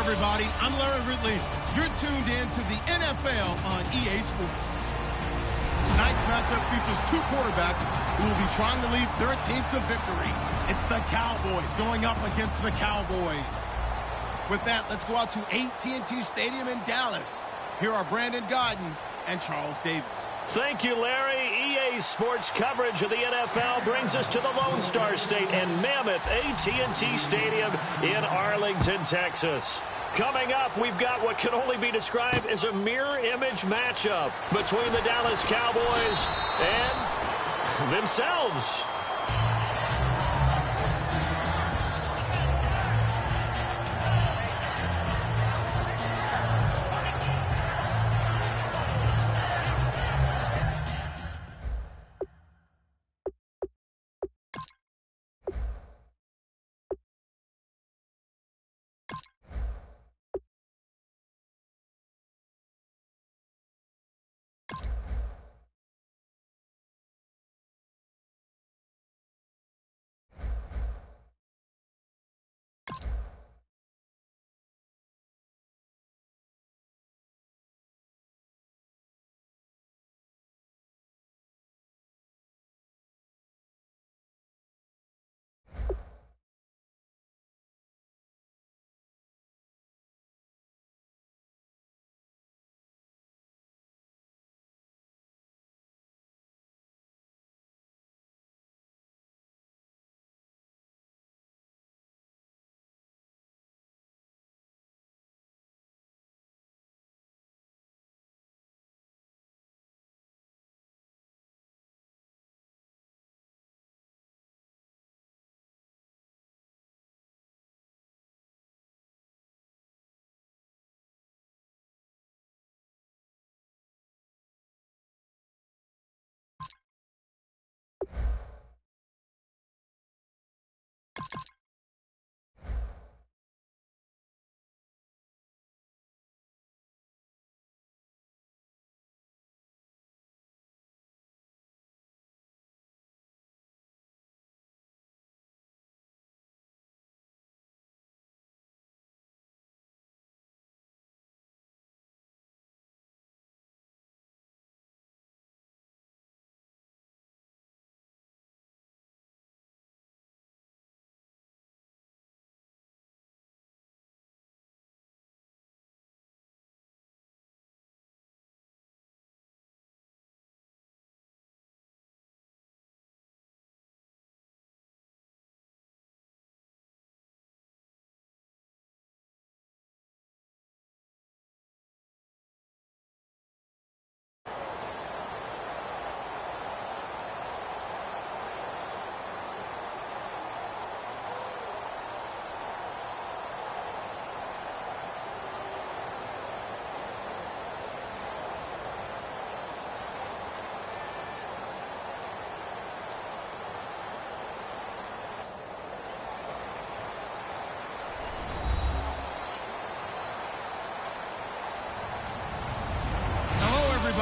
everybody. I'm Larry Ridley. You're tuned in to the NFL on EA Sports. Tonight's matchup features two quarterbacks who will be trying to lead their team to victory. It's the Cowboys going up against the Cowboys. With that, let's go out to AT&T Stadium in Dallas. Here are Brandon Godden and Charles Davis. Thank you, Larry. EA Sports coverage of the NFL brings us to the Lone Star State and mammoth AT&T Stadium in Arlington, Texas. Coming up, we've got what can only be described as a mirror image matchup between the Dallas Cowboys and themselves.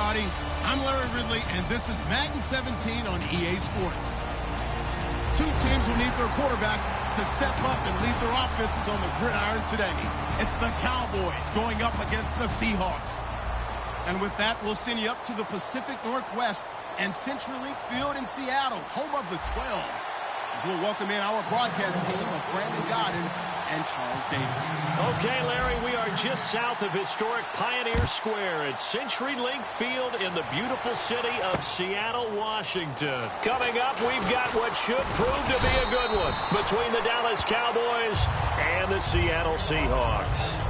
I'm Larry Ridley, and this is Madden 17 on EA Sports. Two teams will need their quarterbacks to step up and lead their offenses on the gridiron today. It's the Cowboys going up against the Seahawks. And with that, we'll send you up to the Pacific Northwest and CenturyLink Field in Seattle, home of the 12s, as we'll welcome in our broadcast team of Brandon Godden and Charles Davis. Okay, Larry, we are just south of historic Pioneer Square at CenturyLink Field in the beautiful city of Seattle, Washington. Coming up, we've got what should prove to be a good one between the Dallas Cowboys and the Seattle Seahawks.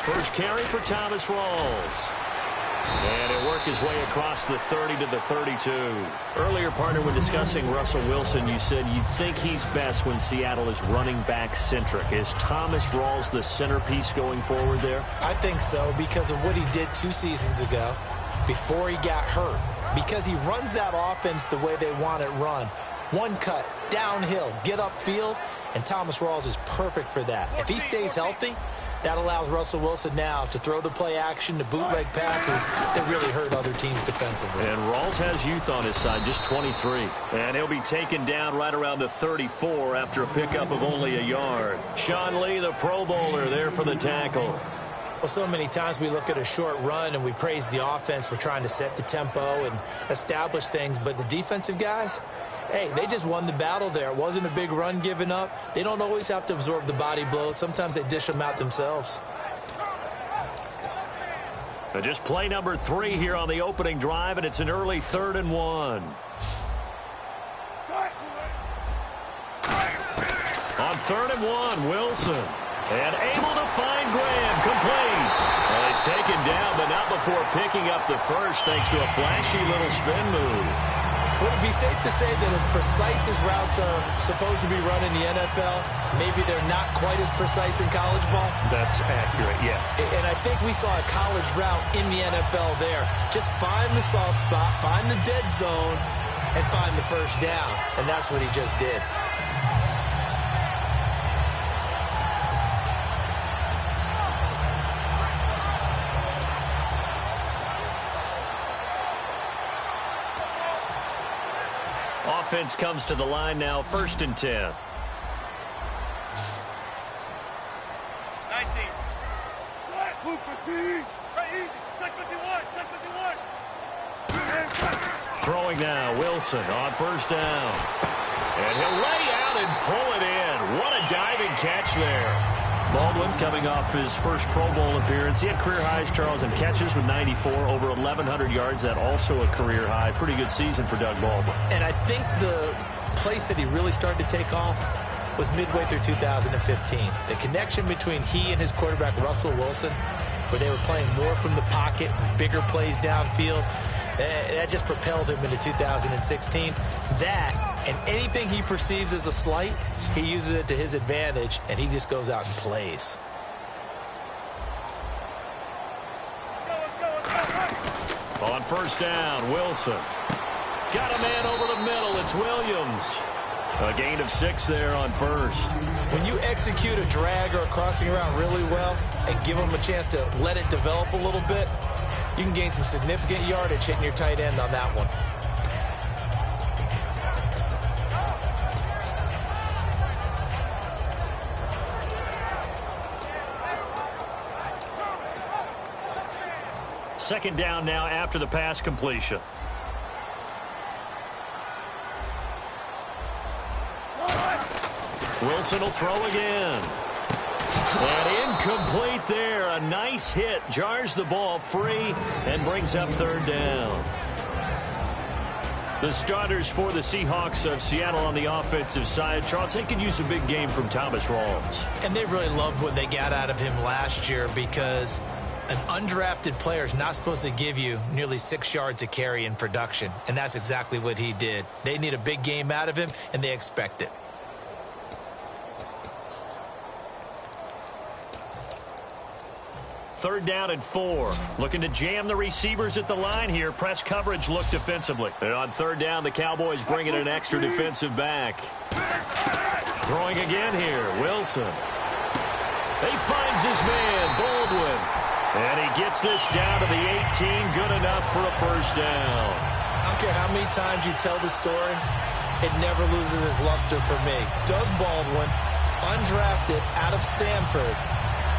First carry for Thomas Rawls. And he'll work his way across the 30 to the 32. Earlier, partner, when discussing Russell Wilson, you said you think he's best when Seattle is running back centric. Is Thomas Rawls the centerpiece going forward there? I think so, because of what he did 2 seasons ago before he got hurt. Because he runs that offense the way they want it run. One cut, downhill, get upfield, and Thomas Rawls is perfect for that. If he stays healthy, that allows Russell Wilson now to throw the play action, to bootleg passes that really hurt other teams defensively. And Rawls has youth on his side, just 23. And he'll be taken down right around the 34 after a pickup of only a yard. Sean Lee, the Pro Bowler, there for the tackle. Well, so many times we look at a short run and we praise the offense for trying to set the tempo and establish things, but the defensive guys, hey, they just won the battle there. It wasn't a big run given up. They don't always have to absorb the body blows. Sometimes they dish them out themselves. Just play number 3 here on the opening drive, and it's an early 3rd and 1. On 3rd and 1, Wilson. And able to find Graham, complete. Well, he's taken down, but not before picking up the first, thanks to a flashy little spin move. Would it be safe to say that as precise as routes are supposed to be run in the NFL, maybe they're not quite as precise in college ball? That's accurate, yeah. And I think we saw a college route in the NFL there. Just find the soft spot, find the dead zone, and find the first down. And that's what he just did. Offense comes to the line now, 1st and 10. 19. Move 15. Right easy. Check 51. Check 51. Throwing now, Wilson on 1st down. And he'll lay out and pull it in. What a diving catch there. Baldwin coming off his first Pro Bowl appearance. He had career highs, Charles, in catches with 94, over 1,100 yards. That also a career high. Pretty good season for Doug Baldwin. And I think the place that he really started to take off was midway through 2015. The connection between he and his quarterback, Russell Wilson, where they were playing more from the pocket, bigger plays downfield, that just propelled him into 2016. That and anything he perceives as a slight, he uses it to his advantage, and he just goes out and plays. On 1st down, Wilson. Got a man over the middle. It's Williams. A gain of 6 there on 1st. When you execute a drag or a crossing route really well and give them a chance to let it develop a little bit, you can gain some significant yardage hitting your tight end on that one. Second down now after the pass completion. Wilson will throw again. And incomplete there. A nice hit. Jars the ball free and brings up 3rd down. The starters for the Seahawks of Seattle on the offensive side. Charles, they could use a big game from Thomas Rawls. And they really loved what they got out of him last year, because an undrafted player is not supposed to give you nearly 6 yards a carry in production. And that's exactly what he did. They need a big game out of him, and they expect it. Third down and 4. Looking to jam the receivers at the line here. Press coverage look defensively. And on 3rd down, the Cowboys bring in an extra defensive back. Throwing again here, Wilson. He finds his man, Baldwin. And he gets this down to the 18. Good enough for a 1st down. I don't care how many times you tell the story, it never loses its luster for me. Doug Baldwin, undrafted out of Stanford,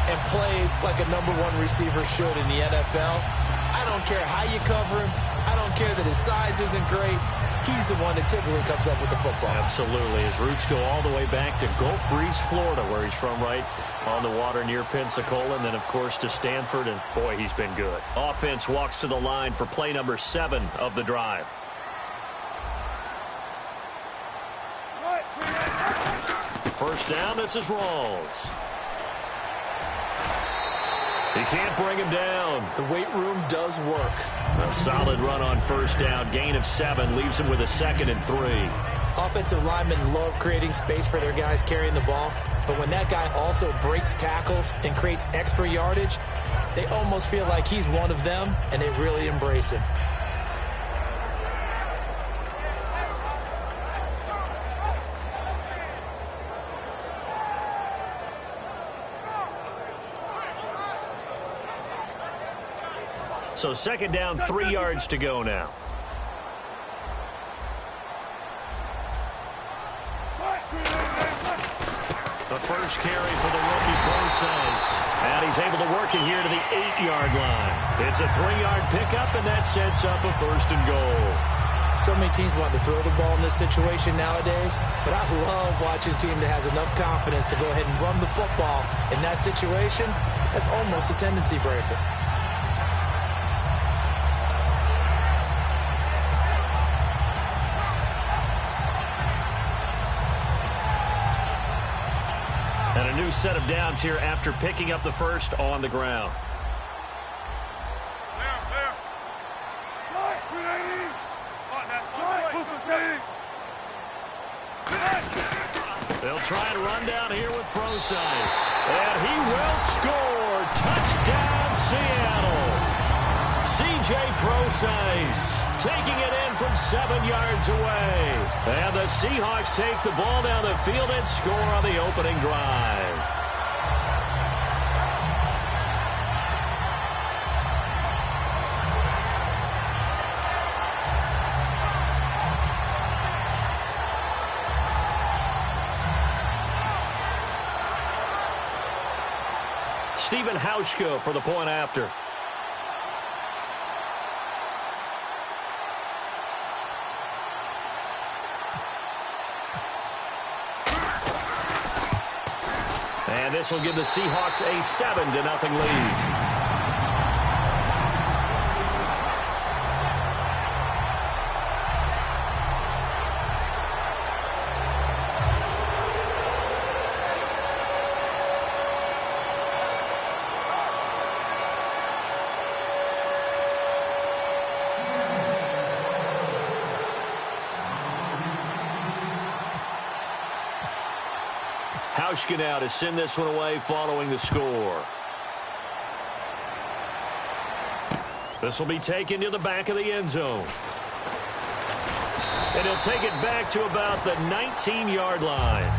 and plays like a #1 receiver should in the NFL. I don't care how you cover him. I don't care that his size isn't great. He's the one that typically comes up with the football. Absolutely. His roots go all the way back to Gulf Breeze, Florida, where he's from, right on the water near Pensacola, and then, of course, to Stanford, and, boy, he's been good. Offense walks to the line for play number 7 of the drive. First down, this is Rawls. He can't bring him down. The weight room does work. A solid run on first down. Gain of 7 leaves him with a 2nd and 3. Offensive linemen love creating space for their guys carrying the ball, but when that guy also breaks tackles and creates extra yardage, they almost feel like he's one of them, and they really embrace him. So 2nd down, 3 yards to go now. The first carry for the rookie Process. And he's able to work it here to the 8-yard line. It's a 3-yard pickup, and that sets up a 1st and goal. So many teams want to throw the ball in this situation nowadays, but I love watching a team that has enough confidence to go ahead and run the football. In that situation, that's almost a tendency breaker. And a new set of downs here after picking up the first on the ground. They'll try and run down here with Process. And he will score. Touchdown, Seattle. C.J. Process taking it in from 7 yards away. And the Seahawks take the ball down the field and score on the opening drive. Stephen Hauschka for the point after. And this will give the Seahawks a 7-0 lead. Hauschka now to send this one away following the score. This will be taken to the back of the end zone. And he'll take it back to about the 19-yard line.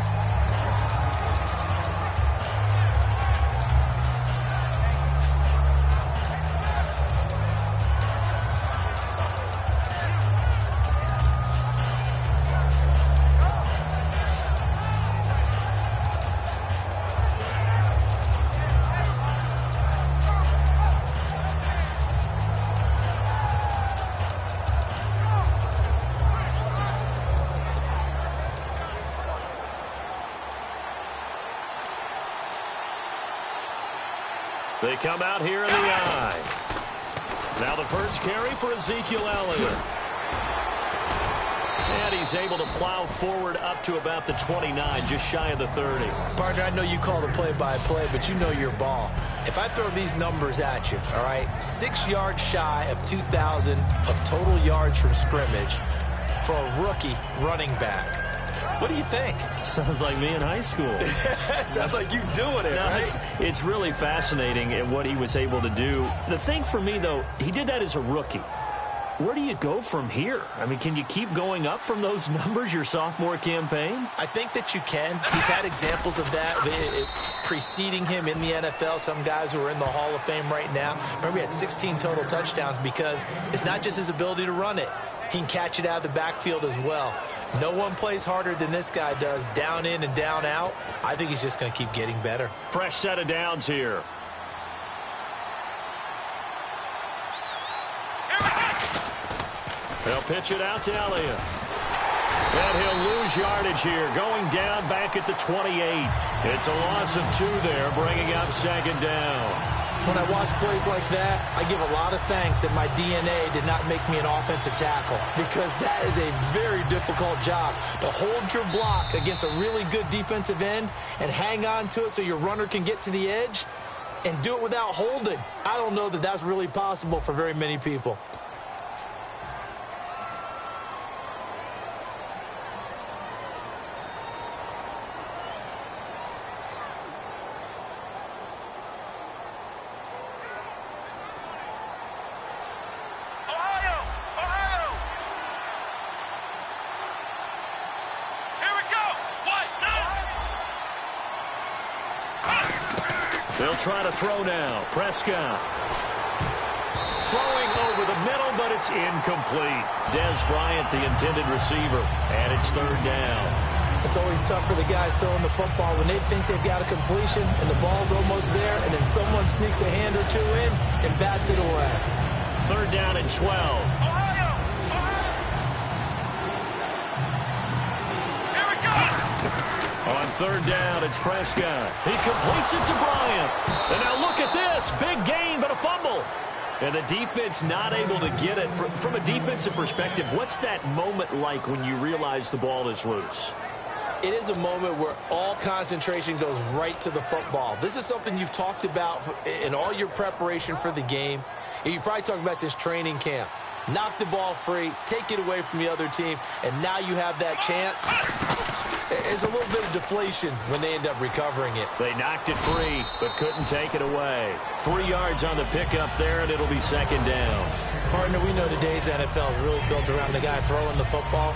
They come out here in the I. Now the first carry for Ezekiel Elliott. And he's able to plow forward up to about the 29, just shy of the 30. Partner, I know you call the play-by-play, but you know your ball. If I throw these numbers at you, all right, 6 yards shy of 2,000 of total yards from scrimmage for a rookie running back. What do you think? Sounds like me in high school. Sounds like you doing it, right? It's really fascinating at what he was able to do. The thing for me, though, he did that as a rookie. Where do you go from here? I mean, can you keep going up from those numbers your sophomore campaign? I think that you can. He's had examples of that preceding him in the NFL. Some guys who are in the Hall of Fame right now. Remember, he had 16 total touchdowns because it's not just his ability to run it. He can catch it out of the backfield as well. No one plays harder than this guy does, down in and down out. I think he's just going to keep getting better. Fresh set of downs here. They'll pitch it out to Elliott. And he'll lose yardage here, going down back at the 28. It's a loss of 2 there, bringing up 2nd down. When I watch plays like that, I give a lot of thanks that my DNA did not make me an offensive tackle, because that is a very difficult job to hold your block against a really good defensive end and hang on to it so your runner can get to the edge. and do it without holding. I don't know that that's really possible for very many people. They'll try to throw now. Prescott. Throwing over the middle, but it's incomplete. Dez Bryant, the intended receiver, and it's third down. It's always tough for the guys throwing the football when they think they've got a completion and the ball's almost there, and then someone sneaks a hand or two in and bats it away. Third down and 12. On third down, it's Prescott. He completes it to Bryant. And now look at this. Big gain, but a fumble. And the defense not able to get it. From a defensive perspective, what's that moment like when you realize the ball is loose? It is a moment where all concentration goes right to the football. This is something you've talked about in all your preparation for the game. And you probably talked about since training camp. Knock the ball free, take it away from the other team, and now you have that chance. It's a little bit of deflation when they end up recovering it. They knocked it free, but couldn't take it away. 3 yards on the pickup there, and it'll be second down. Partner, we know today's NFL is really built around the guy throwing the football.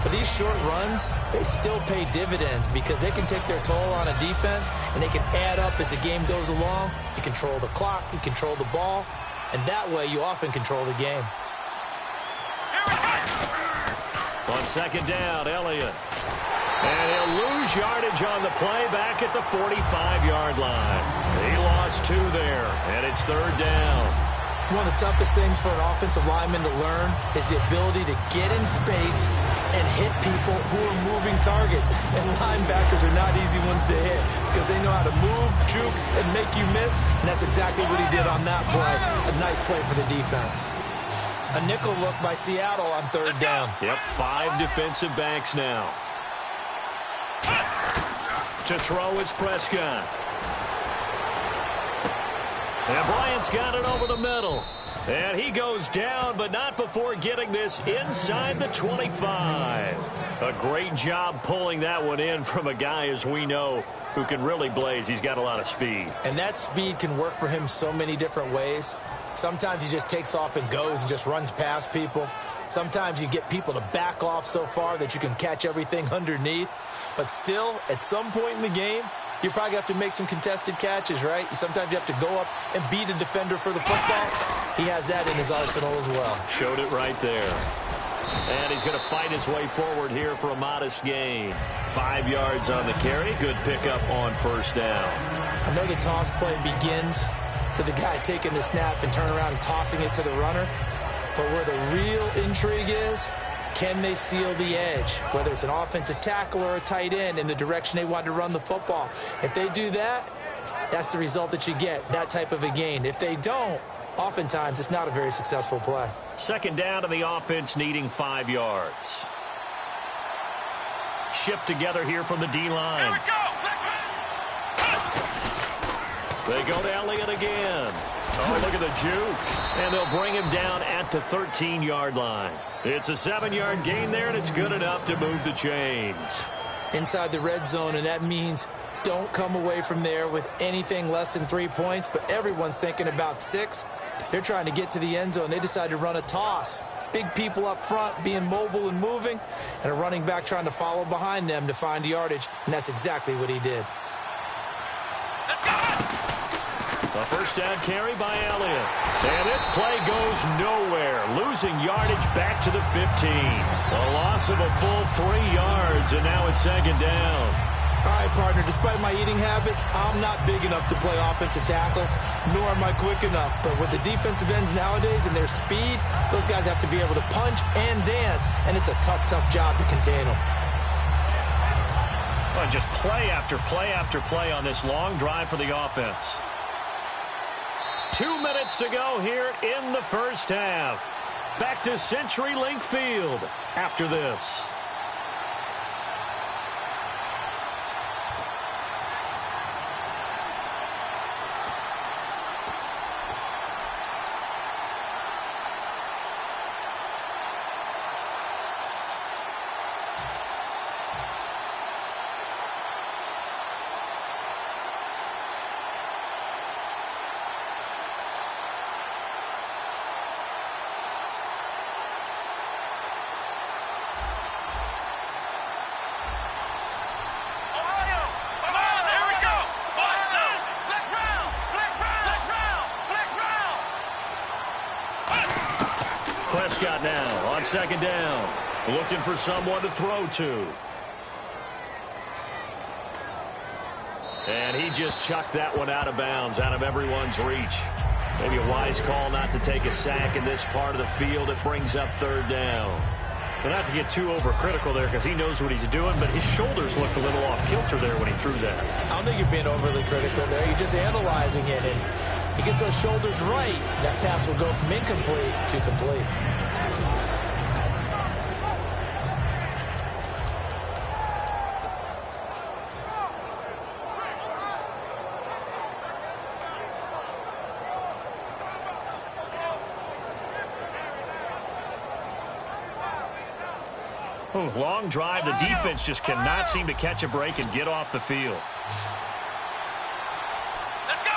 But these short runs, they still pay dividends because they can take their toll on a defense, and they can add up as the game goes along. You control the clock, you control the ball, and that way you often control the game. On second down, Elliott. And he'll lose yardage on the play back at the 45-yard line. He lost 2 there, and it's third down. One of the toughest things for an offensive lineman to learn is the ability to get in space and hit people who are moving targets. And linebackers are not easy ones to hit because they know how to move, juke, and make you miss. And that's exactly what he did on that play. A nice play for the defense. A nickel look by Seattle on third down. Yep, 5 defensive backs now. To throw is Prescott. And Bryant's got it over the middle. And he goes down, but not before getting this inside the 25. A great job pulling that one in from a guy, as we know, who can really blaze. He's got a lot of speed. And that speed can work for him so many different ways. Sometimes he just takes off and goes and just runs past people. Sometimes you get people to back off so far that you can catch everything underneath. But still, at some point in the game, you probably have to make some contested catches, right? Sometimes you have to go up and beat a defender for the football. He has that in his arsenal as well. Showed it right there. And he's going to fight his way forward here for a modest gain. 5 yards on the carry. Good pickup on first down. I know the toss play begins with the guy taking the snap and turning around and tossing it to the runner. But where the real intrigue is, can they seal the edge, whether it's an offensive tackle or a tight end, in the direction they want to run the football? If they do that, that's the result that you get, that type of a gain. If they don't, oftentimes it's not a very successful play. Second down, and the offense needing 5 yards. Shift together here from the D-line. Here we go. They go to Elliott again. Oh, look at the juke. And they'll bring him down at the 13-yard line. It's a 7-yard gain there, and it's good enough to move the chains. Inside the red zone, and that means don't come away from there with anything less than 3 points, but everyone's thinking about 6. They're trying to get to the end zone. They decide to run a toss. Big people up front being mobile and moving, and a running back trying to follow behind them to find yardage, and that's exactly what he did. A first down carry by Elliott. And this play goes nowhere. Losing yardage back to the 15. A loss of a full 3 yards, and now it's second down. All right, partner, despite my eating habits, I'm not big enough to play offensive tackle, nor am I quick enough. But with the defensive ends nowadays and their speed, those guys have to be able to punch and dance, and it's a tough, tough job to contain them. Well, just play after play after play on this long drive for the offense. 2 minutes to go here in the first half. Back to CenturyLink Field after this. Prescott now on second down. Looking for someone to throw to. And he just chucked that one out of bounds, out of everyone's reach. Maybe a wise call not to take a sack in this part of the field. It brings up third down. And not to get too overcritical there because he knows what he's doing, but his shoulders looked a little off kilter there when he threw that. I don't think you're being overly critical there. You're just analyzing it, and he gets those shoulders right. That pass will go from incomplete to complete. Long drive. The defense just cannot seem to catch a break and get off the field. Let's go!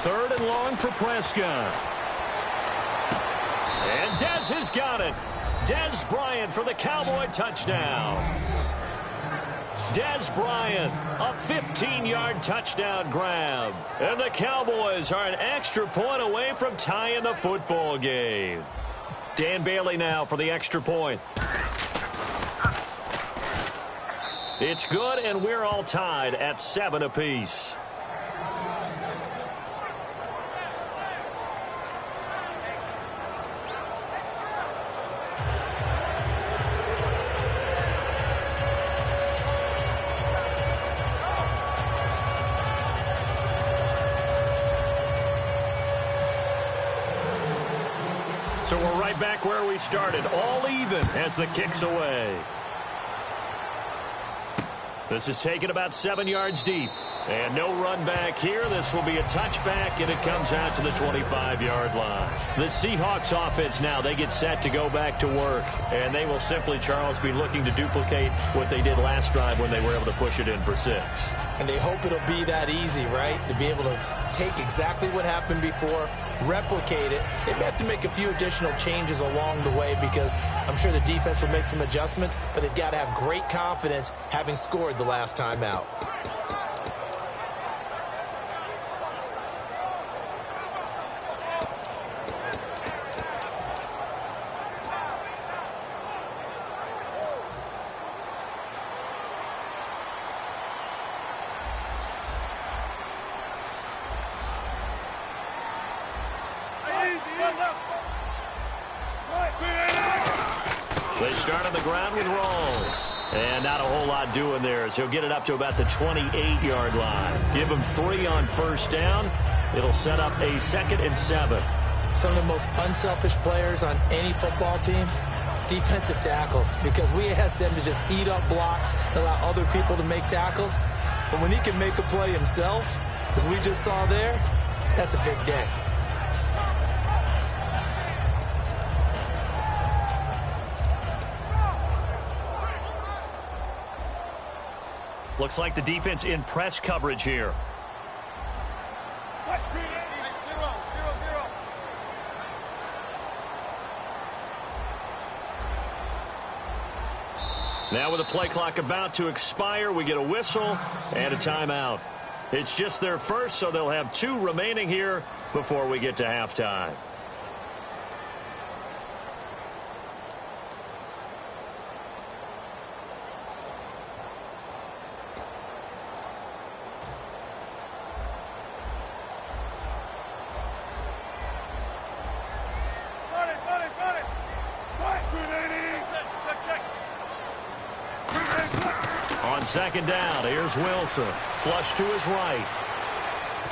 Third and long for Prescott. And Dez has got it. Dez Bryant for the Cowboy touchdown. Dez Bryant, a 15-yard touchdown grab. And the Cowboys are an extra point away from tying the football game. Dan Bailey now for the extra point. It's good, and we're all tied at 7 apiece. So we're right back where we started, all even as the kick's away. This is taken about 7 yards deep. And no run back here. This will be a touchback, and it comes out to the 25-yard line. The Seahawks offense now, they get set to go back to work. And they will simply, Charles, be looking to duplicate what they did last drive when they were able to push it in for 6. And they hope it'll be that easy, right? To be able to take exactly what happened before, replicate it. They may have to make a few additional changes along the way because I'm sure the defense will make some adjustments, but they've got to have great confidence having scored the last time out. They start on the ground with Rawls. And not a whole lot doing there as he'll get it up to about the 28-yard line. Give him 3 on first down. It'll set up a 2nd and 7. Some of the most unselfish players on any football team, defensive tackles, because we ask them to just eat up blocks, allow other people to make tackles. But when he can make a play himself, as we just saw there, that's a big day. Looks like the defense in press coverage here. Now with the play clock about to expire, we get a whistle and a timeout. It's just their first, so they'll have 2 remaining here before we get to halftime. On second down, here's Wilson. Flush to his right.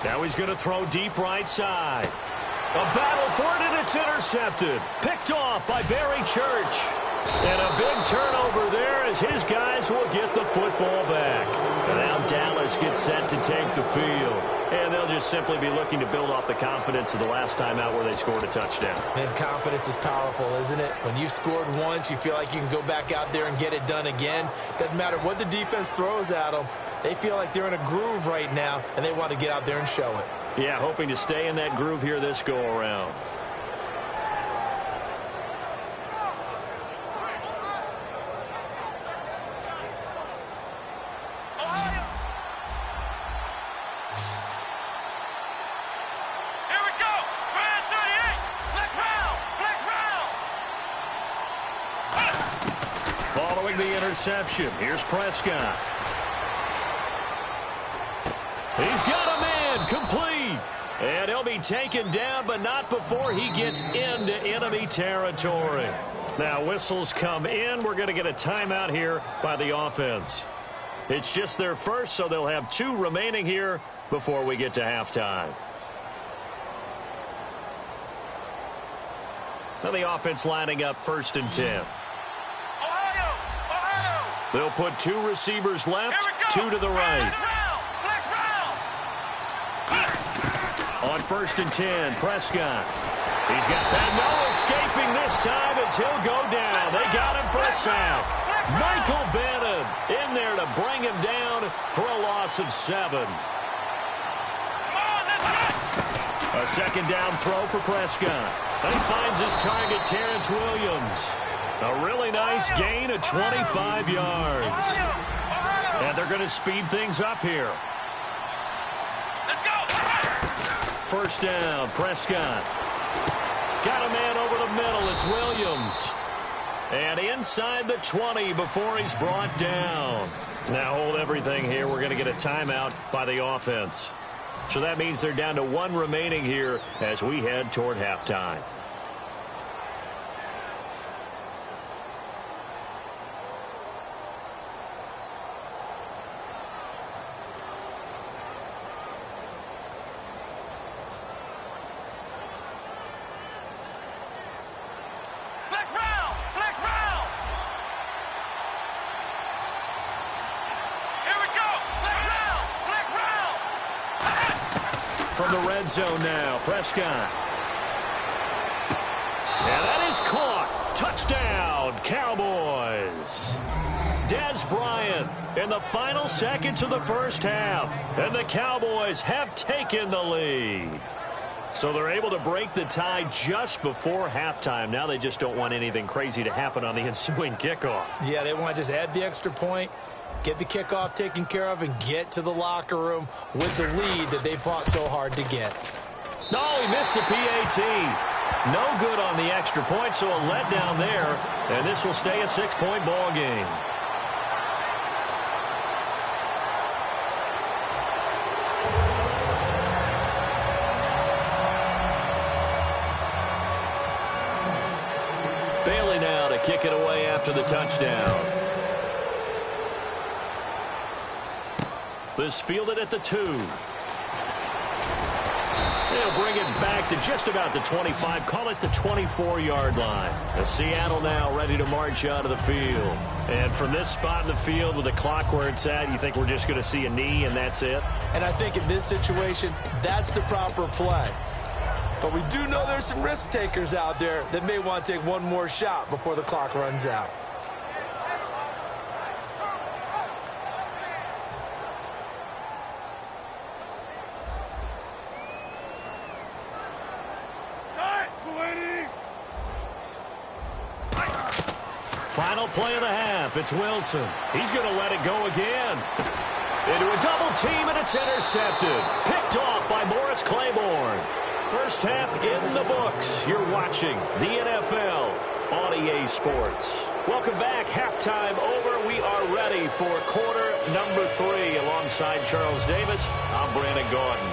Now he's going to throw deep right side. A battle for it, and it's intercepted. Picked off by Barry Church. And a big turnover there as his guys will get the football back. And now Dallas gets set to take the field. And they'll just simply be looking to build off the confidence of the last time out where they scored a touchdown. And confidence is powerful, isn't it? When you've scored once, you feel like you can go back out there and get it done again. Doesn't matter what the defense throws at them. They feel like they're in a groove right now, and they want to get out there and show it. Yeah, hoping to stay in that groove here this go-around. reception. Here's Prescott. He's got a man complete. And he'll be taken down, but not before he gets into enemy territory. Now, whistles come in. We're going to get a timeout here by the offense. It's just their first, so they'll have 2 remaining here before we get to halftime. Now the offense lining up 1st and 10. They'll put 2 receivers left, 2 to the right. On 1st and 10, Prescott. He's got that. No escaping this time as he'll go down. They got him for a sack. Michael Bannon in there to bring him down for a loss of 7. A 2nd down throw for Prescott. And he finds his target, Terrence Williams. A really nice gain of 25 yards. And they're going to speed things up here. 1st down, Prescott. Got a man over the middle. It's Williams. And inside the 20 before he's brought down. Now hold everything here. We're going to get a timeout by the offense. So that means they're down to 1 remaining here as we head toward halftime. From the red zone now, Prescott. And that is caught. Touchdown, Cowboys. Dez Bryant in the final seconds of the first half. And the Cowboys have taken the lead. So they're able to break the tie just before halftime. Now they just don't want anything crazy to happen on the ensuing kickoff. Yeah, they want to just add the extra point, get the kickoff taken care of, and get to the locker room with the lead that they fought so hard to get. No, he missed the PAT. No good on the extra point, so a letdown there. And this will stay a 6-point ball game. Bailey now to kick it away after the touchdown. This fielded at the 2. They'll bring it back to just about the 25. Call it the 24-yard line. And Seattle now ready to march out of the field. And from this spot in the field with the clock where it's at, you think we're just going to see a knee and that's it? And I think in this situation, that's the proper play. But we do know there's some risk takers out there that may want to take one more shot before the clock runs out. Final play of the half. It's Wilson. He's going to let it go again. Into a double team, and it's intercepted. Picked off by Morris Claiborne. First half in the books. You're watching the NFL on EA Sports. Welcome back. Halftime over. We are ready for quarter number 3. Alongside Charles Davis, I'm Brandon Gordon.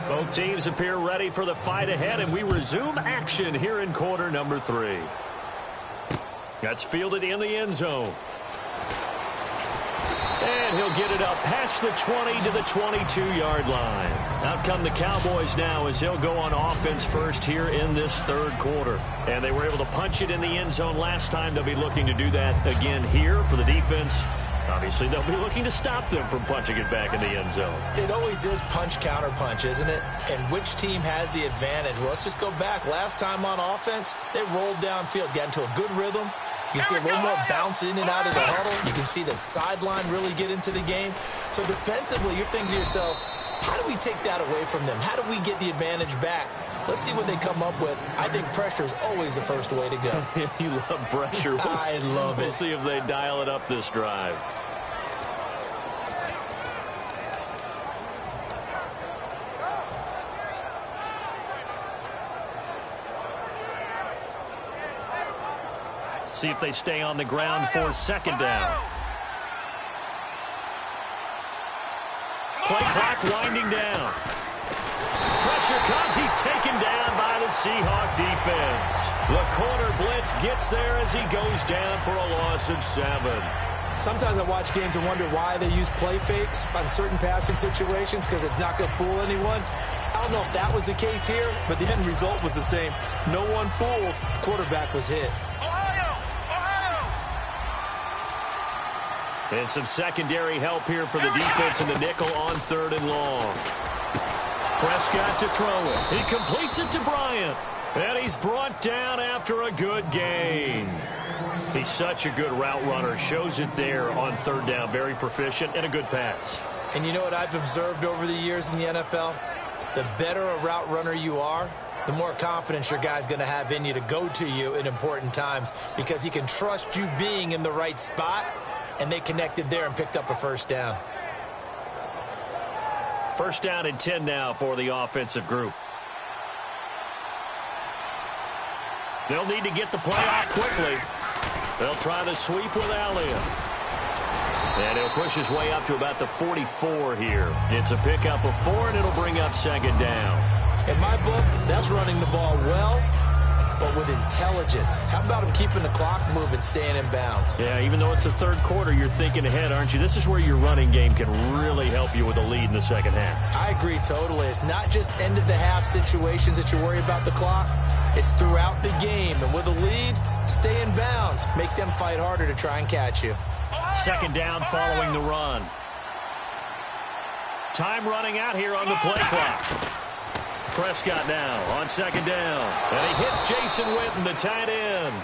Both teams appear ready for the fight ahead, and we resume action here in quarter number 3. That's fielded in the end zone. And he'll get it up past the 20 to the 22-yard line. Out come the Cowboys now as they'll go on offense first here in this third quarter. And they were able to punch it in the end zone last time. They'll be looking to do that again here for the defense. Obviously, they'll be looking to stop them from punching it back in the end zone. It always is punch-counter-punch, isn't it? And which team has the advantage? Well, let's just go back. Last time on offense, they rolled downfield, got into a good rhythm. You can see a little more bounce in and out of the huddle. You can see the sideline really get into the game. So defensively, you're thinking to yourself, how do we take that away from them? How do we get the advantage back? Let's see what they come up with. I think pressure is always the first way to go. You love pressure. I love it. We'll see if they dial it up this drive. See if they stay on the ground for second down. Play clock winding down. Pressure comes. He's taken down by the Seahawk defense. The corner blitz gets there as he goes down for a loss of 7. Sometimes I watch games and wonder why they use play fakes on certain passing situations because it's not going to fool anyone. I don't know if that was the case here, but the end result was the same. No one fooled. Quarterback was hit. And some secondary help here for the defense in the nickel on 3rd and long. Prescott to throw it. He completes it to Bryant. And he's brought down after a good gain. He's such a good route runner. Shows it there on 3rd down. Very proficient and a good pass. And you know what I've observed over the years in the NFL? The better a route runner you are, the more confidence your guy's going to have in you to go to you in important times because he can trust you being in the right spot, and they connected there and picked up a 1st down. 1st down and 10 now for the offensive group. They'll need to get the play off quickly. They'll try the sweep with Elliott. And he'll push his way up to about the 44 here. It's a pickup of 4, and it'll bring up 2nd down. In my book, that's running the ball well, but with intelligence. How about him keeping the clock moving, staying in bounds? Yeah, even though it's the 3rd quarter, you're thinking ahead, aren't you? This is where your running game can really help you with a lead in the 2nd half. I agree totally. It's not just end-of-the-half situations that you worry about the clock. It's throughout the game. And with a lead, stay in bounds. Make them fight harder to try and catch you. 2nd down following the run. Time running out here on the play clock. Prescott now on 2nd down. And he hits Jason Witten, the tight end.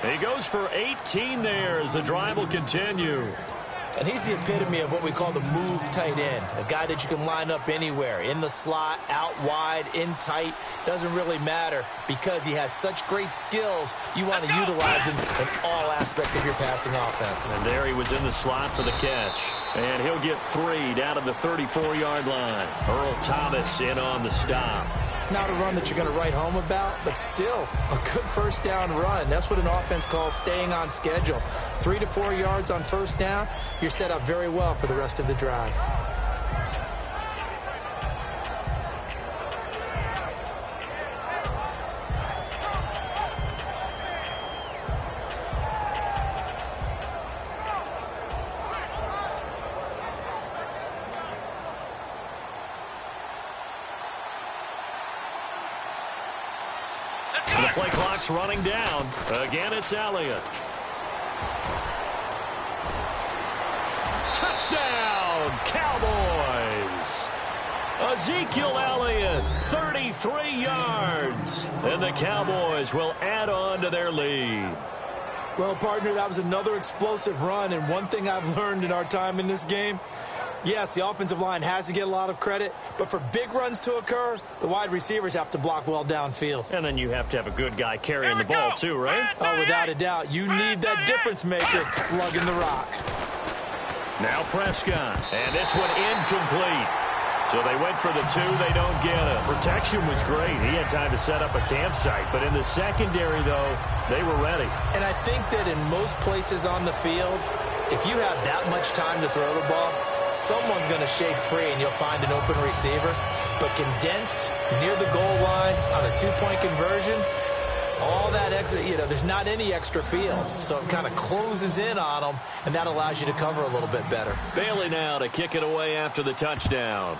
He goes for 18 there as the drive will continue. And he's the epitome of what we call the move tight end. A guy that you can line up anywhere. In the slot, out wide, in tight. Doesn't really matter because he has such great skills. You want to utilize him in all aspects of your passing offense. And there he was in the slot for the catch. And he'll get 3 down to the 34-yard line. Earl Thomas in on the stop. Not a run that you're going to write home about, but still a good 1st down run. That's what an offense calls staying on schedule. 3 to 4 yards on 1st down, you're set up very well for the rest of the drive. The play clock's running down. Again, it's Elliott. Touchdown, Cowboys. Ezekiel Elliott, 33 yards. And the Cowboys will add on to their lead. Well, partner, that was another explosive run. And one thing I've learned in our time in this game, yes, the offensive line has to get a lot of credit, but for big runs to occur, the wide receivers have to block well downfield. And then you have to have a good guy carrying the ball too, right? Oh, without a doubt. You need that difference maker lugging the rock. Now Prescott, and this one incomplete. So they went for the 2, they don't get it. Protection was great. He had time to set up a campsite, but in the secondary, though, they were ready. And I think that in most places on the field, if you have that much time to throw the ball, someone's going to shake free and you'll find an open receiver. But condensed near the goal line on a 2-point conversion, all that extra, there's not any extra field. So it kind of closes in on them, and that allows you to cover a little bit better. Bailey now to kick it away after the touchdown.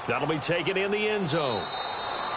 That'll be taken in the end zone.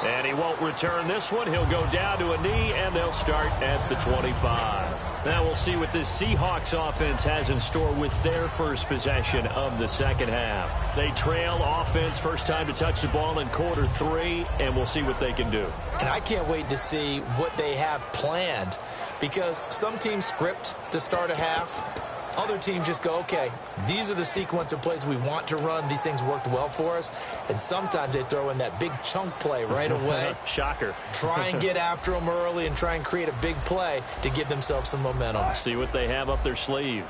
And he won't return this one. He'll go down to a knee, and they'll start at the 25. Now we'll see what this Seahawks offense has in store with their first possession of the 2nd half. They trail offense, first time to touch the ball in quarter 3, and we'll see what they can do. And I can't wait to see what they have planned, because some teams script to start a half. Other teams just go, okay, these are the sequence of plays we want to run. These things worked well for us. And sometimes they throw in that big chunk play right away. Shocker. Try and get after them early and try and create a big play to give themselves some momentum. See what they have up their sleeve.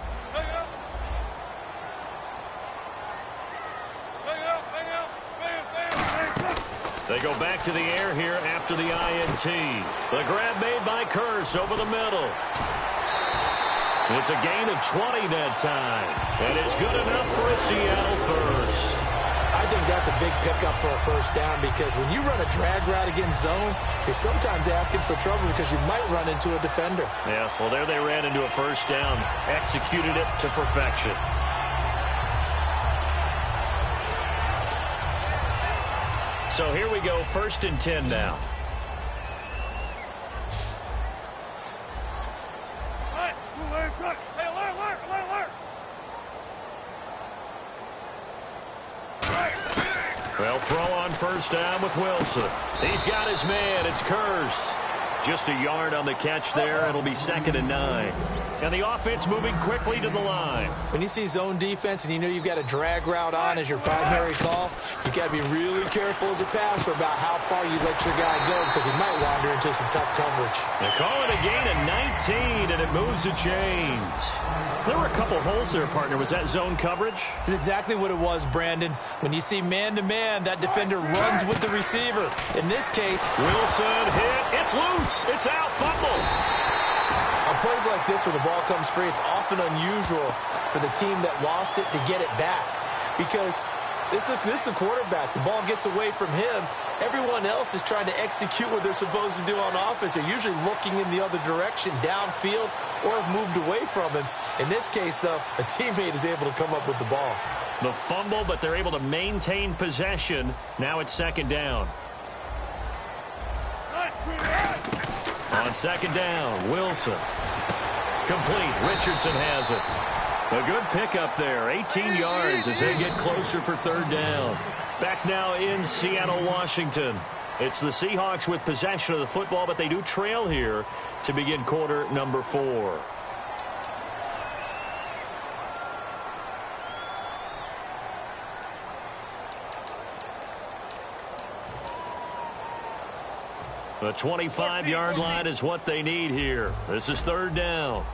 They go back to the air here after the INT. The grab made by Kearse over the middle. It's a gain of 20 that time. And it's good enough for a Seattle first. I think that's a big pickup for a first down because when you run a drag route against zone, you're sometimes asking for trouble because you might run into a defender. Yeah, well, there they ran into a first down. Executed it to perfection. So here we go, 1st and 10 now. Well, throw on first down with Wilson. He's got his man. It's Kearse. Just a yard on the catch there. It'll be 2nd and 9. And the offense moving quickly to the line. When you see zone defense and you know you've got a drag route on as your primary call, you've got to be really careful as a passer about how far you let your guy go because he might wander into some tough coverage. They call it a gain of 19, and it moves the chains. There were a couple holes there, partner. Was that zone coverage? That's exactly what it was, Brandon. When you see man-to-man, that defender runs with the receiver. In this case, Wilson hit. It's loose. It's out. Fumble. On plays like this where the ball comes free, it's often unusual for the team that lost it to get it back because this is the quarterback. The ball gets away from him. Everyone else is trying to execute what they're supposed to do on offense. They're usually looking in the other direction, downfield, or have moved away from him. In this case, though, a teammate is able to come up with the ball. The fumble, but they're able to maintain possession. Now it's 2nd down. On 2nd down, Wilson. Complete. Richardson has it. A good pickup there. 18 yards as they get closer for 3rd down. Back now in Seattle, Washington. It's the Seahawks with possession of the football, but they do trail here to begin quarter number 4. The 25-yard line is what they need here. This is 3rd down.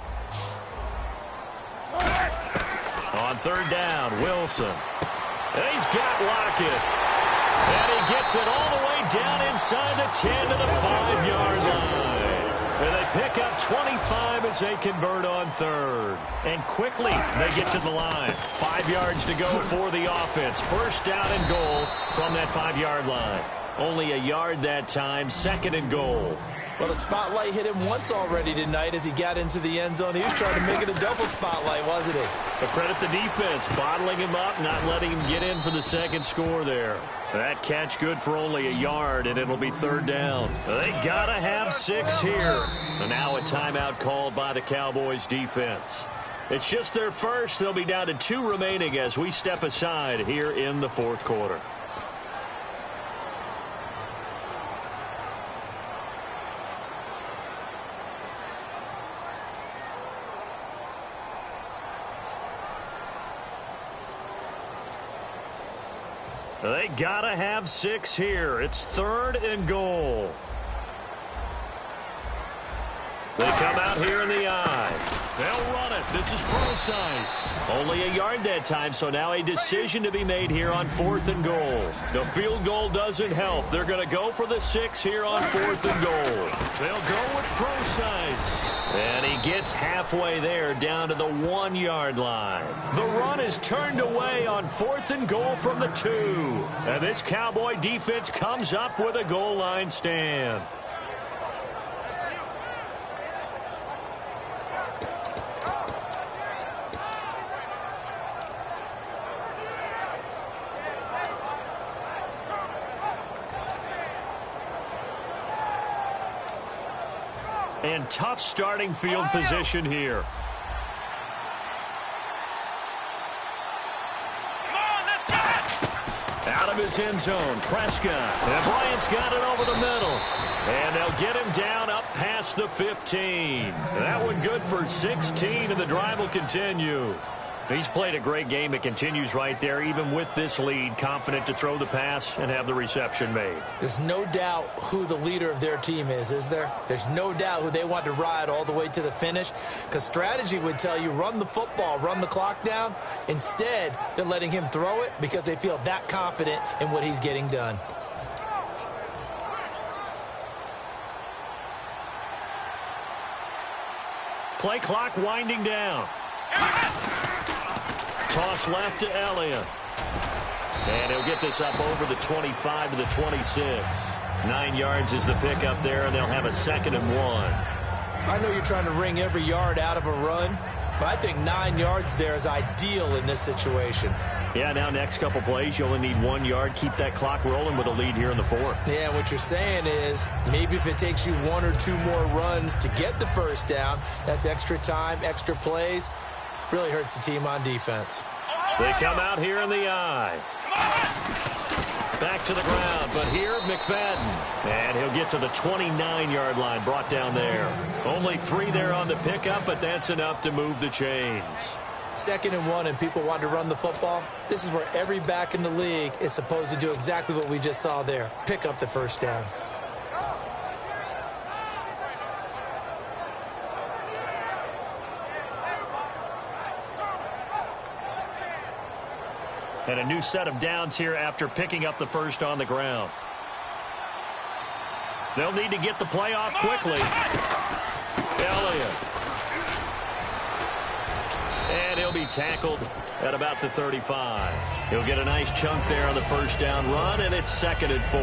On 3rd down, Wilson. And he's got Lockett. And he gets it all the way down inside the 10 to the 5-yard line. And they pick up 25 as they convert on 3rd. And quickly they get to the line. 5 yards to go for the offense. 1st down and goal from that 5-yard line. Only a yard that time, 2nd and goal. Well, the spotlight hit him once already tonight as he got into the end zone. He was trying to make it a double spotlight, wasn't he? But credit the defense, bottling him up, not letting him get in for the 2nd score there. That catch good for only a yard, and it'll be 3rd down. They gotta have 6 here. And now a timeout called by the Cowboys defense. It's just their first. They'll be down to 2 remaining as we step aside here in the 4th quarter. They gotta have 6 here. It's 3rd and goal. They come out here in the eye. They'll run it. This is Procise. Only a yard that time, so now a decision to be made here on 4th and goal. The field goal doesn't help. They're going to go for the 6 here on 4th and goal. They'll go with Procise. And he gets halfway there down to the 1-yard line. The run is turned away on 4th and goal from the 2. And this Cowboy defense comes up with a goal line stand. And tough starting field position here. Out of his end zone, Prescott. And Bryant's got it over the middle. And they'll get him down up past the 15. That one good for 16, and the drive will continue. He's played a great game. It continues right there, even with this lead, confident to throw the pass and have the reception made. There's no doubt who the leader of their team is there? There's no doubt who they want to ride all the way to the finish, because strategy would tell you run the football, run the clock down. Instead, they're letting him throw it because they feel that confident in what he's getting done. Play clock winding down. Toss left to Elliott. And he'll get this up over the 25 to the 26. 9 yards is the pickup there, and they'll have a 2nd and 1. I know you're trying to wring every yard out of a run, but I think 9 yards there is ideal in this situation. Yeah, now next couple plays, you only need 1 yard. Keep that clock rolling with a lead here in the 4th. Yeah, what you're saying is maybe if it takes you 1 or 2 more runs to get the first down, that's extra time, extra plays. Really hurts the team on defense. They come out here in the eye. Back to the ground, but here McFadden. And he'll get to the 29-yard line, brought down there. Only 3 there on the pickup, but that's enough to move the chains. 2nd and 1, and people want to run the football. This is where every back in the league is supposed to do exactly what we just saw there. Pick up the first down. And a new set of downs here after picking up the first on the ground. They'll need to get the play off quickly. Elliott. And he'll be tackled at about the 35. He'll get a nice chunk there on the first down run, and it's 2nd and 4.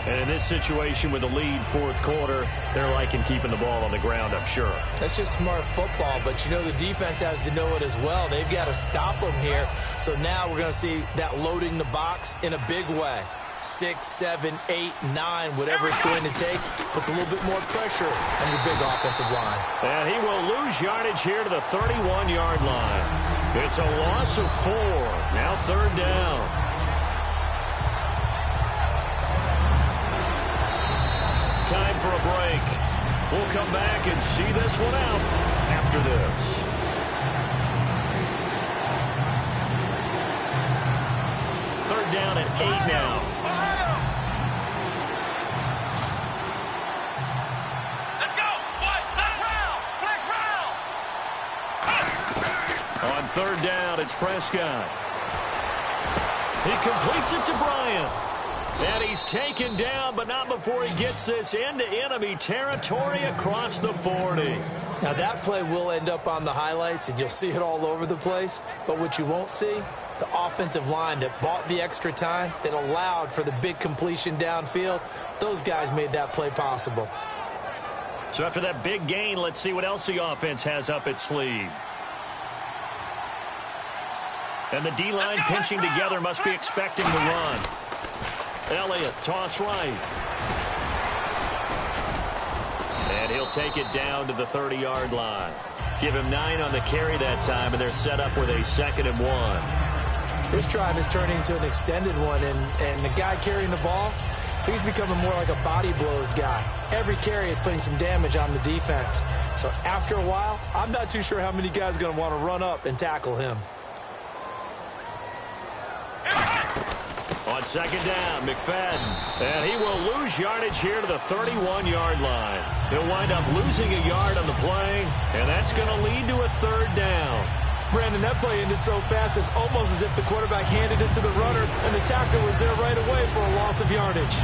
And in this situation with the lead 4th quarter, they're liking keeping the ball on the ground, I'm sure. That's just smart football, but you know the defense has to know it as well. They've got to stop them here. So now we're going to see that loading the box in a big way. 6, 7, 8, 9, whatever it's going to take, puts a little bit more pressure on your big offensive line. And he will lose yardage here to the 31-yard line. It's a loss of 4. Now 3rd down. Time for a break. We'll come back and see this one out after this. Third down at 8 now. Let's go. What? Flash round. On 3rd down, it's Prescott. He completes it to Bryant. And he's taken down, but not before he gets this into enemy territory across the 40. Now that play will end up on the highlights, and you'll see it all over the place. But what you won't see, the offensive line that bought the extra time, that allowed for the big completion downfield, those guys made that play possible. So after that big gain, let's see what else the offense has up its sleeve. And the D-line pinching together must be expecting the run. Elliott, toss right. And he'll take it down to the 30-yard line. Give him 9 on the carry that time, and they're set up with a 2nd and 1. This drive is turning into an extended one, and the guy carrying the ball, he's becoming more like a body blows guy. Every carry is putting some damage on the defense. So after a while, I'm not too sure how many guys are going to want to run up and tackle him. On 2nd down, McFadden. And he will lose yardage here to the 31-yard line. He'll wind up losing a yard on the play, and that's going to lead to a 3rd down. Brandon, that play ended so fast, it's almost as if the quarterback handed it to the runner, and the tackler was there right away for a loss of yardage.